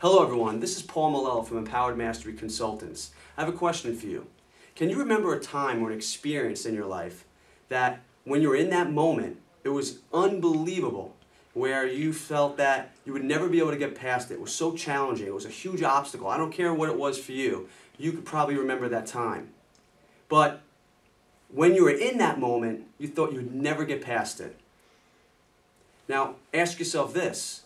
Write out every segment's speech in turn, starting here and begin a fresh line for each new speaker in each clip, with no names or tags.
Hello everyone, this is Paul Malella from Empowered Mastery Consultants. I have a question for you. Can you remember a time or an experience in your life that when you were in that moment, it was unbelievable, where you felt that you would never be able to get past it? It was so challenging, it was a huge obstacle. I don't care what it was for you, you could probably remember that time. But when you were in that moment, you thought you would never get past it. Now, ask yourself this.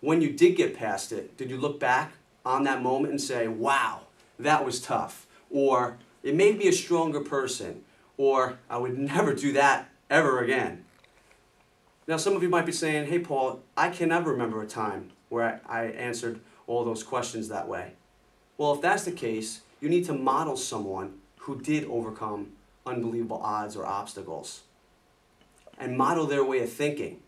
When you did get past it, did you look back on that moment and say, wow, that was tough? Or it made me a stronger person. Or I would never do that ever again. Now, some of you might be saying, hey, Paul, I can never remember a time where I answered all those questions that way. Well, if that's the case, you need to model someone who did overcome unbelievable odds or obstacles and model their way of thinking.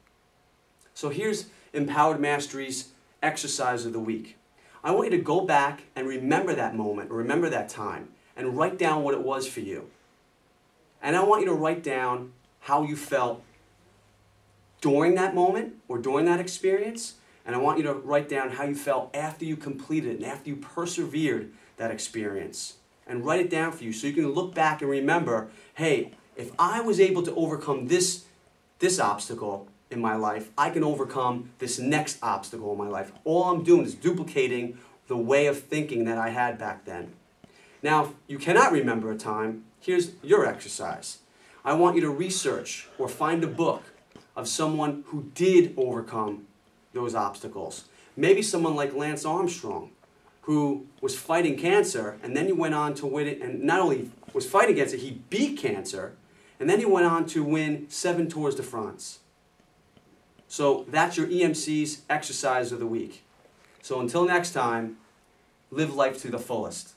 So here's Empowered Mastery's exercise of the week. I want you to go back and remember that moment, or remember that time, and write down what it was for you. And I want you to write down how you felt during that moment or during that experience, and I want you to write down how you felt after you completed it and after you persevered that experience. And write it down for you so you can look back and remember, hey, if I was able to overcome this obstacle in my life, I can overcome this next obstacle in my life. All I'm doing is duplicating the way of thinking that I had back then. Now, if you cannot remember a time, here's your exercise. I want you to research or find a book of someone who did overcome those obstacles. Maybe someone like Lance Armstrong, who was fighting cancer, and then he went on to win it, and not only was fighting cancer, he beat cancer, and then he went on to win 7 Tours de France. So that's your EMC's exercise of the week. So until next time, live life to the fullest.